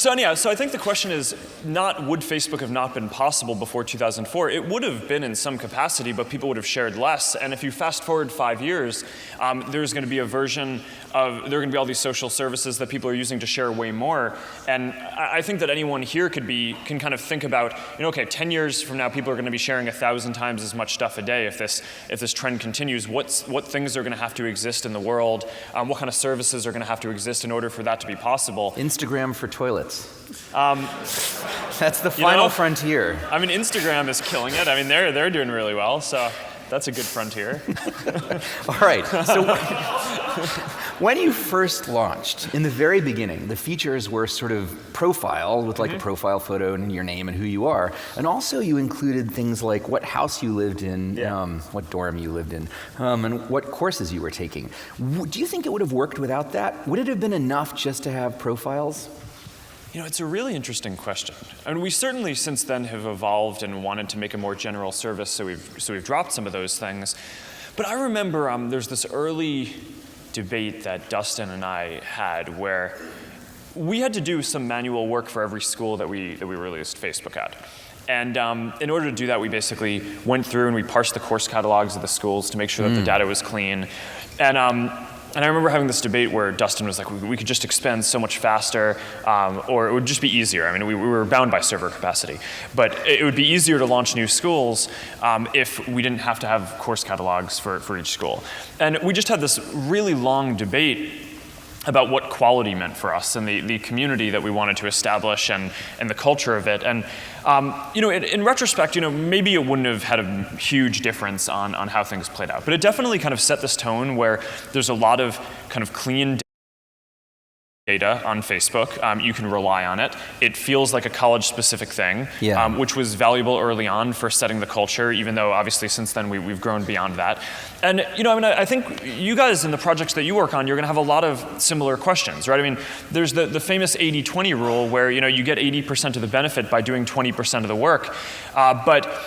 So I think the question is not would Facebook have not been possible before 2004? It would have been in some capacity, but people would have shared less. And if you fast forward 5 years, there's going to be a version of, there are going to be all these social services that people are using to share way more. And I think that anyone here can kind of think about, okay, 10 years from now, people are going to be sharing 1,000 times as much stuff a day. If this trend continues, what things are going to have to exist in the world? What kind of services are going to have to exist in order for that to be possible? Instagram for toilets. That's the final frontier. I mean, Instagram is killing it. I mean, they're doing really well, so that's a good frontier. All right. So when you first launched, in the very beginning, the features were sort of profile with like a profile photo and your name and who you are. And also you included things like what house you lived in, what dorm you lived in, and what courses you were taking. Do you think it would have worked without that? Would it have been enough just to have profiles? It's a really interesting question. I mean, we certainly since then have evolved and wanted to make a more general service, so we've dropped some of those things. But I remember there's this early debate that Dustin and I had where we had to do some manual work for every school that we released Facebook at. And in order to do that, we basically went through and we parsed the course catalogs of the schools to make sure that the data was clean. And I remember having this debate where Dustin was like, we could just expand so much faster, or it would just be easier. I mean, we were bound by server capacity. But it would be easier to launch new schools if we didn't have to have course catalogs for each school. And we just had this really long debate about what quality meant for us and the community that we wanted to establish and the culture of it. And in retrospect, maybe it wouldn't have had a huge difference on how things played out. But it definitely kind of set this tone where there's a lot of kind of clean data on Facebook. You can rely on it. It feels like a college-specific thing, which was valuable early on for setting the culture, even though obviously since then we've grown beyond that. And I think you guys in the projects that you work on, you're going to have a lot of similar questions, right? I mean, there's the famous 80-20 rule where you get 80% of the benefit by doing 20% of the work, but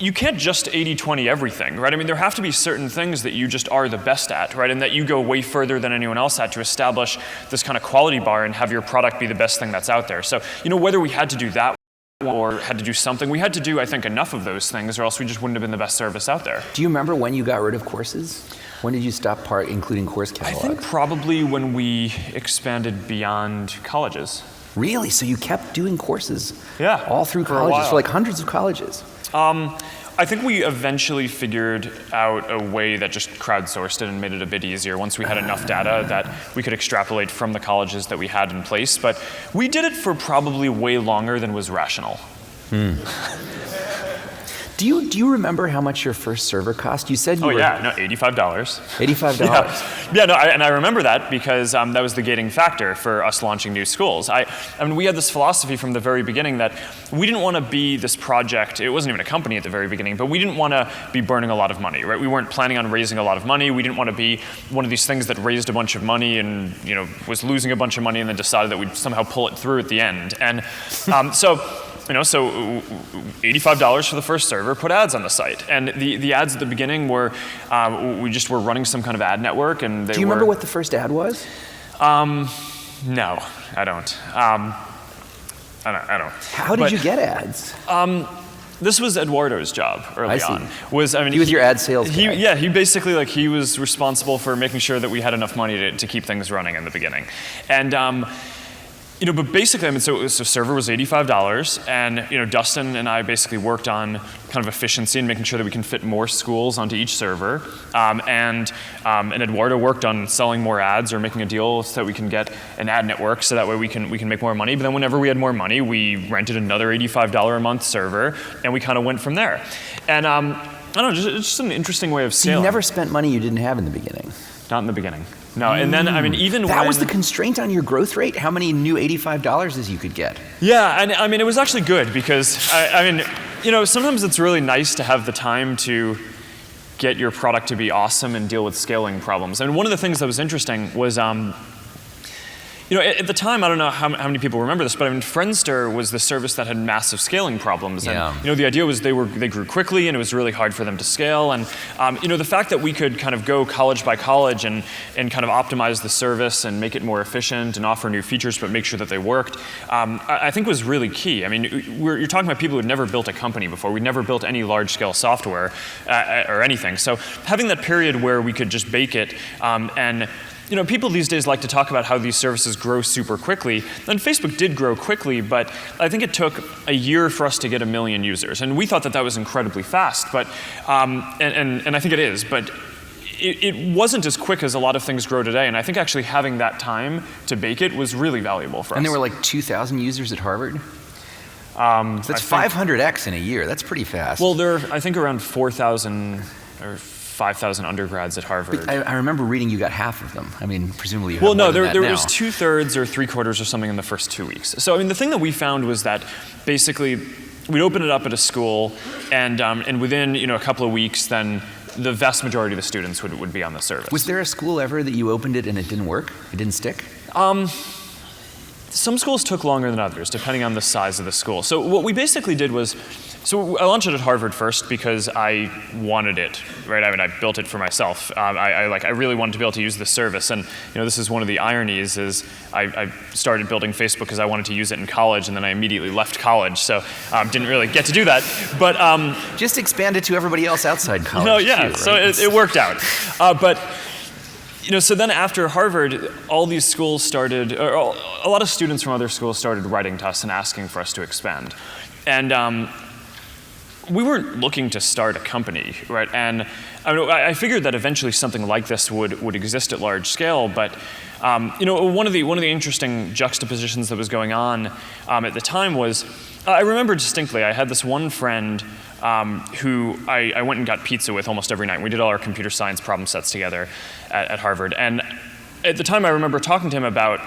you can't just 80-20 everything, right? I mean, there have to be certain things that you just are the best at, right? And that you go way further than anyone else at to establish this kind of quality bar and have your product be the best thing that's out there. So, whether we had to do that or had to do something, we had to do, I think, enough of those things or else we just wouldn't have been the best service out there. Do you remember when you got rid of courses? When did you stop including course catalogs? I think probably when we expanded beyond colleges. Really? So you kept doing courses? Yeah. All through colleges, for like hundreds of colleges? I think we eventually figured out a way that just crowdsourced it and made it a bit easier once we had enough data that we could extrapolate from the colleges that we had in place. But we did it for probably way longer than was rational. Do you remember how much your first server cost? You said $85. $85. Yeah, and I remember that because that was the gating factor for us launching new schools. I mean, we had this philosophy from the very beginning that we didn't want to be this project. It wasn't even a company at the very beginning, but we didn't want to be burning a lot of money, right? We weren't planning on raising a lot of money. We didn't want to be one of these things that raised a bunch of money and was losing a bunch of money and then decided that we'd somehow pull it through at the end. And so $85 for the first server, put ads on the site. And the ads at the beginning were, we just were running some kind of ad network and they Do you remember what the first ad was? No, I don't. I don't. How did you get ads? This was Eduardo's job early on. He was your ad sales guy. He basically he was responsible for making sure that we had enough money to keep things running in the beginning. And but basically, so server was $85, and Dustin and I basically worked on kind of efficiency and making sure that we can fit more schools onto each server, and Eduardo worked on selling more ads or making a deal so that we can get an ad network, so that way we can make more money. But then whenever we had more money, we rented another $85 a month server, and we kind of went from there. And I don't know, it's just an interesting way of scaling. So you never spent money you didn't have in the beginning? Not in the beginning. No, and then, I mean, even that was the constraint on your growth rate? How many new $85s you could get? Yeah, and I mean, it was actually good because, sometimes it's really nice to have the time to get your product to be awesome and deal with scaling problems. And one of the things that was interesting was, At the time, I don't know how many people remember this, but I mean, Friendster was the service that had massive scaling problems. Yeah. And the idea was they grew quickly, and it was really hard for them to scale. And the fact that we could kind of go college by college and kind of optimize the service and make it more efficient and offer new features, but make sure that they worked, I think was really key. I mean, you're talking about people who had never built a company before. We'd never built any large-scale software or anything. So having that period where we could just bake it and people these days like to talk about how these services grow super quickly, and Facebook did grow quickly, but I think it took a year for us to get 1 million users, and we thought that was incredibly fast, but and I think it is, but it wasn't as quick as a lot of things grow today, and I think actually having that time to bake it was really valuable for us. And there were like 2,000 users at Harvard? That's 500x in a year. That's pretty fast. Well, there are, I think, around 4,000 or 5,000 undergrads at Harvard. But I remember reading you got half of them. I mean, presumably you have Well, no, more than that there now. was 2/3 or 3/4 or something in the first 2 weeks. So, I mean, the thing that we found was that basically we'd open it up at a school, and within a couple of weeks, then the vast majority of the students would be on the service. Was there a school ever that you opened it and it didn't work? It didn't stick? Some schools took longer than others, depending on the size of the school. So what we basically did was, so I launched it at Harvard first because I wanted it, right? I mean, I built it for myself. I really wanted to be able to use the service, and this is one of the ironies is I started building Facebook because I wanted to use it in college, and then I immediately left college, so didn't really get to do that. But just expand it to everybody else outside college. no, yeah, too, right? so it worked out, but. So then after Harvard, all these schools started, or a lot of students from other schools started writing to us and asking for us to expand. And we weren't looking to start a company, right? And I figured that eventually something like this would exist at large scale, but one of the interesting juxtapositions that was going on at the time was, I remember distinctly, I had this one friend who I went and got pizza with almost every night. We did all our computer science problem sets together at Harvard. And at the time, I remember talking to him about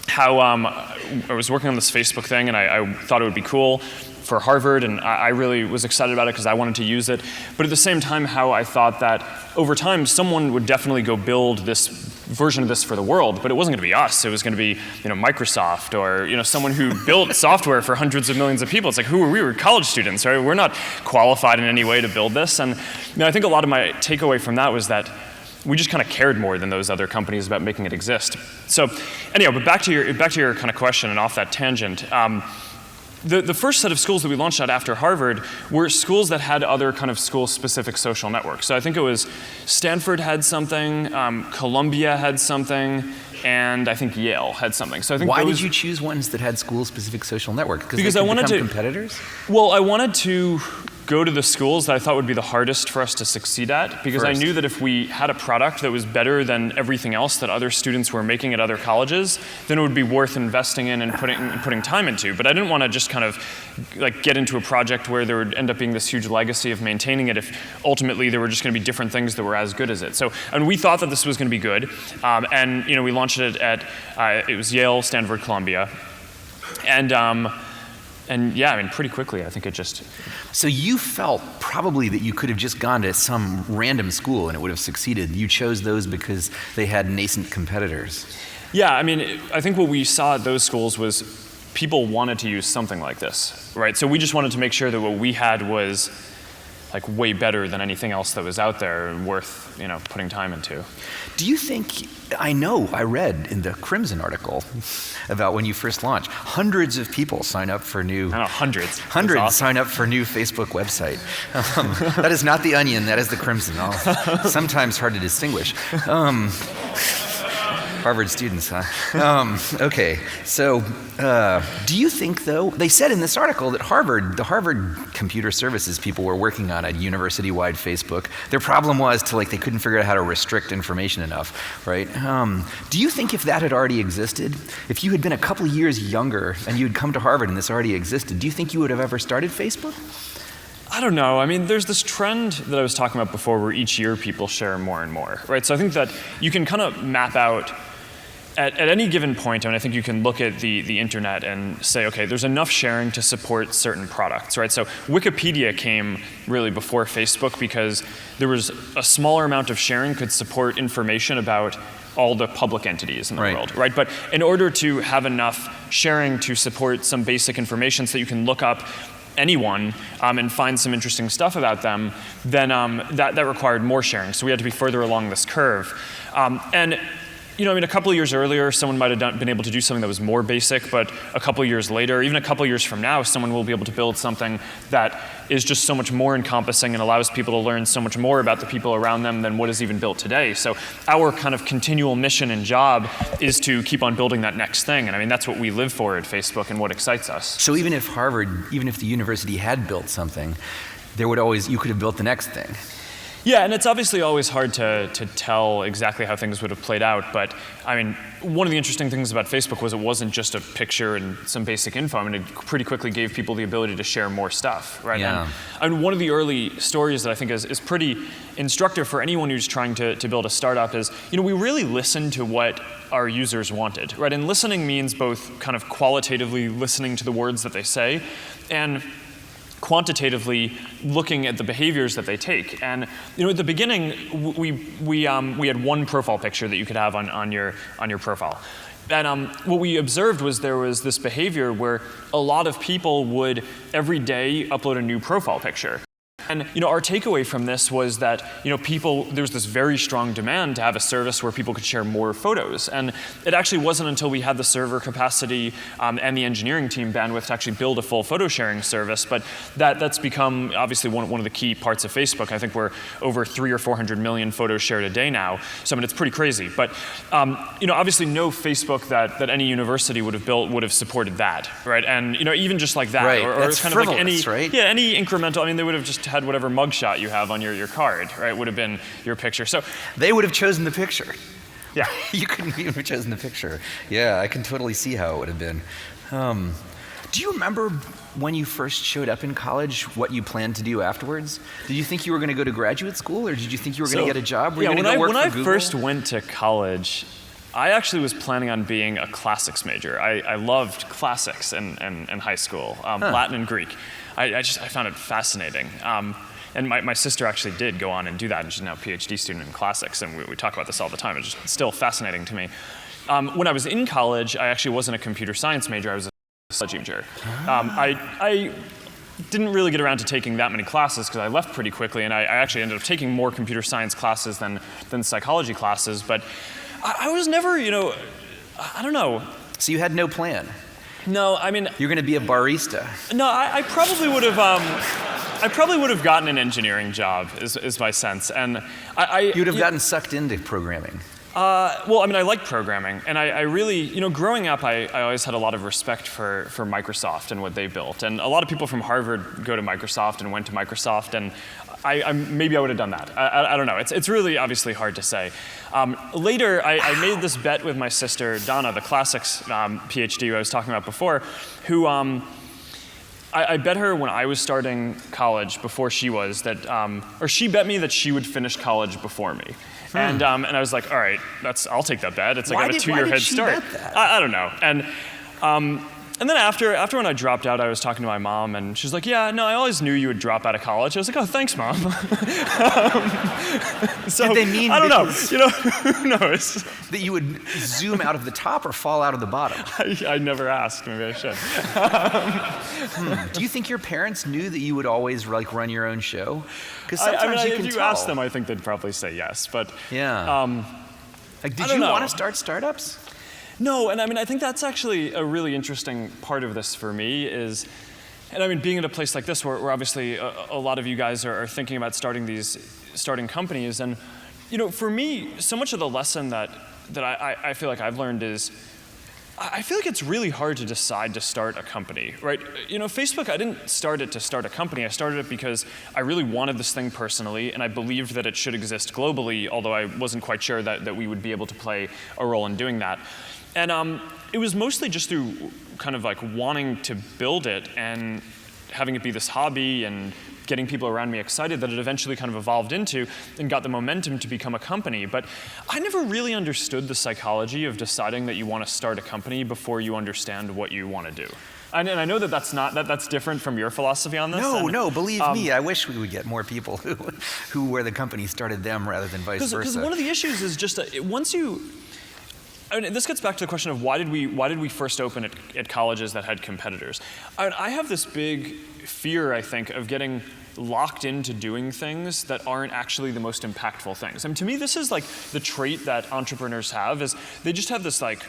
how I was working on this Facebook thing, and I thought it would be cool for Harvard, and I really was excited about it because I wanted to use it. But at the same time, how I thought that over time, someone would definitely go build this version of this for the world, but it wasn't going to be us. It was going to be, Microsoft or, someone who built software for hundreds of millions of people. It's like, who are we? We're college students, right? We're not qualified in any way to build this. And I think a lot of my takeaway from that was that we just kind of cared more than those other companies about making it exist. So, anyhow, but back to your kind of question and off that tangent. The first set of schools that we launched at after Harvard were schools that had other kind of school-specific social networks. So I think it was Stanford had something, Columbia had something, and I think Yale had something. So I think Why did you choose ones that had school-specific social network? Because they I could wanted become to competitors? Well, I wanted to go to the schools that I thought would be the hardest for us to succeed at, because I knew that if we had a product that was better than everything else that other students were making at other colleges, then it would be worth investing in and putting time into. But I didn't want to just kind of get into a project where there would end up being this huge legacy of maintaining it if ultimately there were just going to be different things that were as good as it. So, and we thought that this was going to be good, and we launched it at it was Yale, Stanford, Columbia, and yeah, I mean, pretty quickly, I think it just. So you felt probably that you could have just gone to some random school and it would have succeeded. You chose those because they had nascent competitors. Yeah, I mean, I think what we saw at those schools was people wanted to use something like this, right? So we just wanted to make sure that what we had was way better than anything else that was out there and worth, putting time into. Do you think, I read in the Crimson article about when you first launched, hundreds of people sign up for new... I don't know, hundreds. Hundreds awesome. sign up for new Facebook website. That is not the Onion, that is the Crimson. Sometimes hard to distinguish. Harvard students, huh? Okay, so do you think, though, they said in this article that the Harvard computer services people were working on a university-wide Facebook. Their problem was they couldn't figure out how to restrict information enough, right? Do you think if that had already existed, if you had been a couple of years younger and you had come to Harvard and this already existed, do you think you would have ever started Facebook? I don't know. I mean, there's this trend that I was talking about before where each year people share more and more, right? So I think that you can kind of map out at any given point, I mean, I think you can look at the internet and say, okay, there's enough sharing to support certain products, right? So Wikipedia came really before Facebook because there was a smaller amount of sharing could support information about all the public entities in the world, right? But in order to have enough sharing to support some basic information so that you can look up anyone and find some interesting stuff about them, then that required more sharing. So we had to be further along this curve. And you know, I mean, a couple of years earlier, someone might have been able to do something that was more basic, but a couple of years later, even a couple of years from now, someone will be able to build something that is just so much more encompassing and allows people to learn so much more about the people around them than what is even built today. So our kind of continual mission and job is to keep on building that next thing. And I mean, that's what we live for at Facebook and what excites us. So even if Harvard, even if the university had built something, you could have built the next thing. Yeah, and it's obviously always hard to tell exactly how things would have played out, but I mean, one of the interesting things about Facebook was it wasn't just a picture and some basic info. I mean, it pretty quickly gave people the ability to share more stuff, right? Yeah. And one of the early stories that I think is pretty instructive for anyone who's trying to build a startup is, you know, we really listened to what our users wanted, right? And listening means both kind of qualitatively listening to the words that they say and quantitatively looking at the behaviors that they take. And you know, at the beginning, we had one profile picture that you could have on your profile. And what we observed was there was this behavior where a lot of people would every day upload a new profile picture. And you know, our takeaway from this was that you know, there was this very strong demand to have a service where people could share more photos. And it actually wasn't until we had the server capacity and the engineering team bandwidth to actually build a full photo sharing service. But that's become obviously one of the key parts of Facebook. I think we're over 300 or 400 million photos shared a day now. So I mean, it's pretty crazy. But you know, obviously no Facebook that any university would have built would have supported that, right? And you know, even just like that, right. or That's kind frivolous, of like right? any incremental. I mean, they would have just had whatever mugshot you have on your card, right, would have been your picture. So they would have chosen the picture. Yeah. You couldn't even have chosen the picture. Yeah, I can totally see how it would have been. Do you remember when you first showed up in college, what you planned to do afterwards? Did you think you were going to go to graduate school, or did you think you were going to get a job? Were you going to go work for Google? When I first went to college, I actually was planning on being a classics major. I loved classics in high school, Latin and Greek. I found it fascinating. And my sister actually did go on and do that, and she's now a PhD student in classics, and we talk about this all the time. It's just still fascinating to me. When I was in college, I actually wasn't a computer science major, I was a psychology major. I didn't really get around to taking that many classes because I left pretty quickly, and I actually ended up taking more computer science classes than psychology classes, but I was never, you know, I don't know. So you had no plan? No, I mean... You're going to be a barista? No, I probably would have... I probably would have gotten an engineering job, is my sense. And you'd have gotten sucked into programming. Well, I mean, I like programming, and I really, you know, growing up, I always had a lot of respect for Microsoft and what they built. And a lot of people from Harvard go to Microsoft and went to Microsoft, and maybe I would have done that. I don't know. It's really obviously hard to say. Later, I made this bet with my sister, Donna, the classics PhD who I was talking about before, who I bet her when I was starting college before she was that, or she bet me that she would finish college before me. And I was like, all right, I'll take that bet. It's like I got a 2-year head start. Bet that? I don't know. And then after when I dropped out, I was talking to my mom, and she's like, yeah, no, I always knew you would drop out of college. I was like, oh, thanks, Mom. So, did they mean I don't know. You know, who knows? That you would zoom out of the top or fall out of the bottom? I never asked. Maybe I should. Do you think your parents knew that you would always like run your own show? Because sometimes I mean, you can if you ask them, I think they'd probably say yes. But yeah. Like, did you want to start startups? No, and I mean, I think that's actually a really interesting part of this for me is, and I mean, being at a place like this where obviously a lot of you guys are thinking about starting companies, and you know, for me, so much of the lesson that I feel like I've learned is, I feel like it's really hard to decide to start a company, right? You know, Facebook, I didn't start it to start a company. I started it because I really wanted this thing personally, and I believed that it should exist globally, although I wasn't quite sure that we would be able to play a role in doing that. And it was mostly just through kind of like wanting to build it and having it be this hobby and getting people around me excited that it eventually kind of evolved into and got the momentum to become a company. But I never really understood the psychology of deciding that you want to start a company before you understand what you want to do. And I know that that's different from your philosophy on this. No, believe me, I wish we would get more people where the company started them rather than vice versa. Because one of the issues is just once you, this gets back to the question of why did we first open at colleges that had competitors? I have this big fear, I think, of getting locked into doing things that aren't actually the most impactful things. I mean, to me, this is like the trait that entrepreneurs have, is they just have this like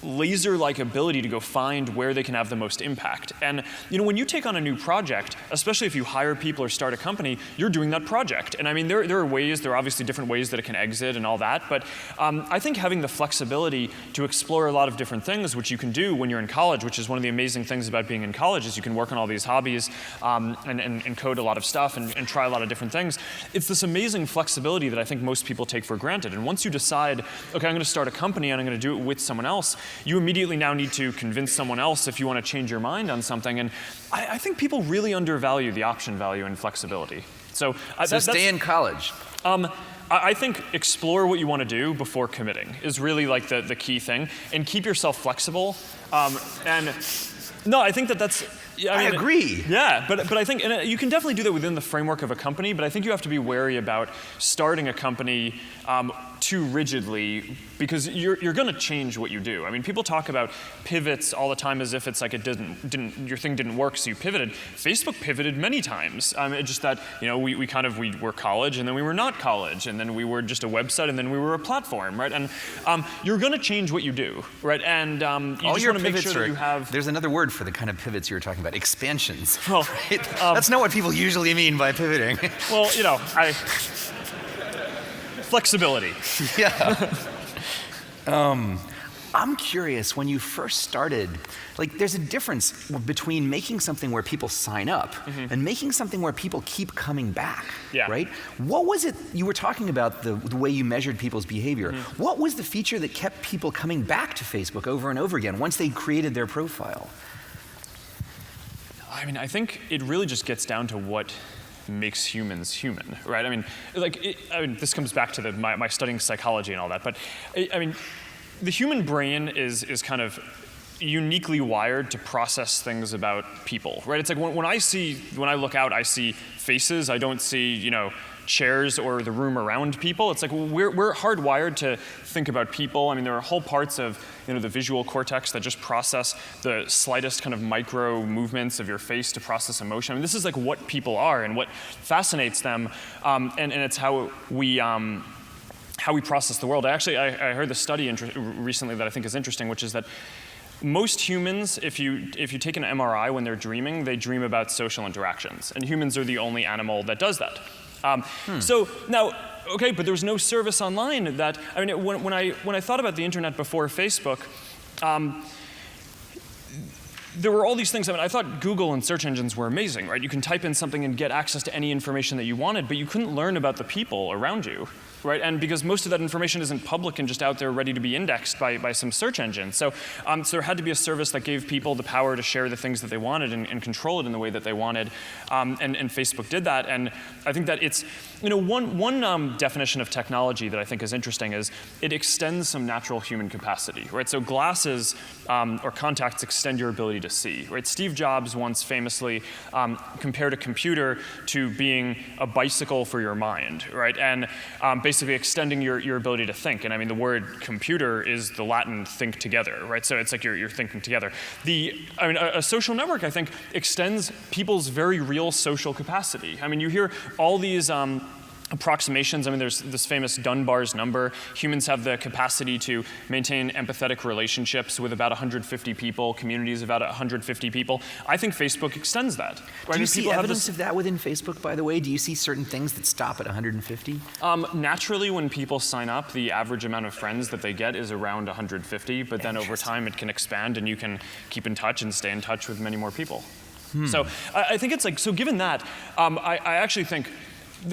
laser-like ability to go find where they can have the most impact. And when you take on a new project, especially if you hire people or start a company, you're doing that project. And I mean, there are obviously different ways that it can exit and all that, but I think having the flexibility to explore a lot of different things, which you can do when you're in college, which is one of the amazing things about being in college, is you can work on all these hobbies and code a lot of stuff and try a lot of different things. It's this amazing flexibility that I think most people take for granted. And once you decide, okay, I'm going to start a company and I'm going to do it with someone else, you immediately now need to convince someone else if you want to change your mind on something. And I think people really undervalue the option value and flexibility. So stay in college. I think explore what you want to do before committing is really like the key thing. And keep yourself flexible. No, I think that's... I agree. Yeah, but I think, and you can definitely do that within the framework of a company, but I think you have to be wary about starting a company too rigidly, because you're going to change what you do. I mean, people talk about pivots all the time as if it's like your thing didn't work, so you pivoted. Facebook pivoted many times. It's just that we were college, and then we were not college, and then we were just a website, and then we were a platform, right? And you're going to change what you do, right? And you just want to make sure that you have. There's another word for the kind of pivots you were talking about. Expansions. Well, right? That's not what people usually mean by pivoting. Well, flexibility. Yeah. I'm curious, when you first started, there's a difference between making something where people sign up and making something where people keep coming back, right? What was it, you were talking about the way you measured people's behavior. What was the feature that kept people coming back to Facebook over and over again once they created their profile? I mean, I think it really just gets down to what makes humans human, right? I mean, this comes back to my studying psychology and all that, but the human brain is kind of uniquely wired to process things about people, right? It's like when I look out, I see faces. I don't see, chairs or the room around people. It's like we're hardwired to think about people. I mean, there are whole parts of the visual cortex that just process the slightest kind of micro movements of your face to process emotion. I mean, this is like what people are and what fascinates them, and it's how we process the world. I heard this study recently that I think is interesting, which is that most humans, if you take an MRI when they're dreaming, they dream about social interactions, and humans are the only animal that does that. So now, okay, but there was no service online that, when I thought about the internet before Facebook, there were all these things. I thought Google and search engines were amazing, right? You can type in something and get access to any information that you wanted, but you couldn't learn about the people around you, right? And because most of that information isn't public and just out there ready to be indexed by some search engine. So there had to be a service that gave people the power to share the things that they wanted and control it in the way that they wanted. And Facebook did that. And I think that it's, one definition of technology that I think is interesting is it extends some natural human capacity, right? So glasses or contacts extend your ability to see, right? Steve Jobs once famously compared a computer to being a bicycle for your mind, right? And basically extending your ability to think. And I mean, the word computer is the Latin think together, right? So it's like you're thinking together. A social network, I think, extends people's very real social capacity. I mean, you hear all these approximations. I mean, there's this famous Dunbar's number. Humans have the capacity to maintain empathetic relationships with about 150 people, communities about 150 people. I think Facebook extends that. Right? Do you see evidence of that within Facebook, by the way? Do you see certain things that stop at 150? Naturally, when people sign up, the average amount of friends that they get is around 150, but then over time it can expand and you can keep in touch and stay in touch with many more people. So I think it's so given that, I actually think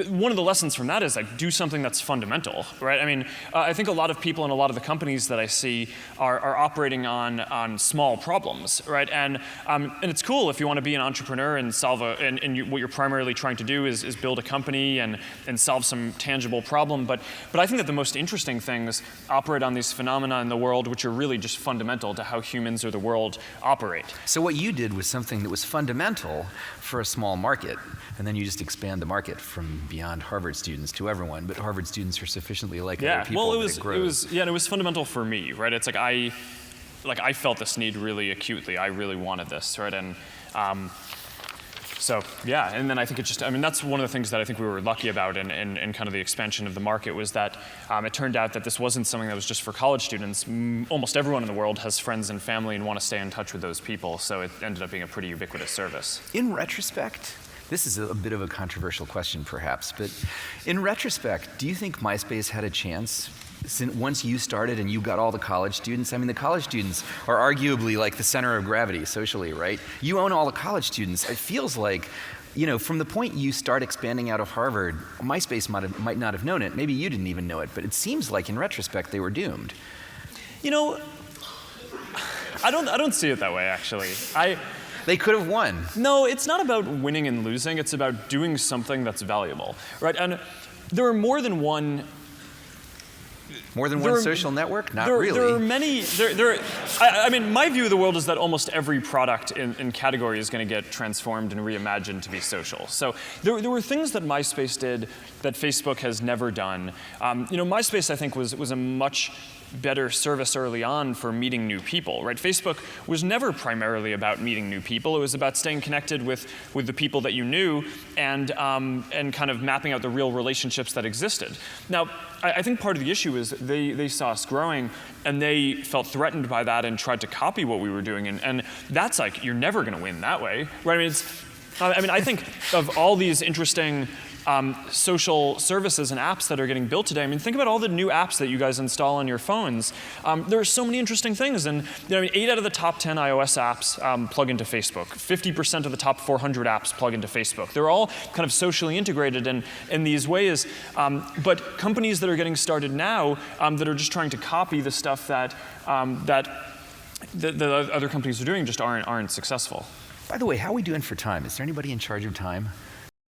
one of the lessons from that is like do something that's fundamental, right? I mean, I think a lot of people and a lot of the companies that I see are operating on small problems, right? And it's cool if you want to be an entrepreneur and solve what you're primarily trying to do is build a company and solve some tangible problem. But I think that the most interesting things operate on these phenomena in the world which are really just fundamental to how humans or the world operate. So what you did was something that was fundamental for a small market, and then you just expand the market from beyond Harvard students to everyone. But Harvard students are sufficiently like other people well, that it grows. and it was fundamental for me, right? It's like I felt this need really acutely. I really wanted this, right? And so yeah, and then I think that's one of the things that I think we were lucky about in kind of the expansion of the market was that it turned out that this wasn't something that was just for college students. Almost everyone in the world has friends and family and want to stay in touch with those people, so it ended up being a pretty ubiquitous service. In retrospect, this is a bit of a controversial question perhaps, but in retrospect, do you think MySpace had a chance once you started and you got all the college students? I mean, the college students are arguably like the center of gravity socially, right? You own all the college students. It feels like, from the point you start expanding out of Harvard, MySpace might not have known it. Maybe you didn't even know it, but it seems like in retrospect they were doomed. I don't see it that way, actually. They could have won. No, it's not about winning and losing. It's about doing something that's valuable, right? And there are more than one. More than one social network? Not really. There are many. I mean, my view of the world is that almost every product in category is going to get transformed and reimagined to be social. So there were things that MySpace did that Facebook has never done. MySpace, I think, was a much better service early on for meeting new people, right? Facebook was never primarily about meeting new people. It was about staying connected with the people that you knew and kind of mapping out the real relationships that existed. Now, I think part of the issue is they saw us growing and they felt threatened by that and tried to copy what we were doing. And that's like, you're never going to win that way, right? I think of all these interesting social services and apps that are getting built today. I mean, think about all the new apps that you guys install on your phones. There are so many interesting things, and 8 out of the top 10 iOS apps plug into Facebook. 50% of the top 400 apps plug into Facebook. They're all kind of socially integrated in these ways. But companies that are getting started now that are just trying to copy the stuff that the other companies are doing just aren't successful. By the way, how are we doing for time? Is there anybody in charge of time?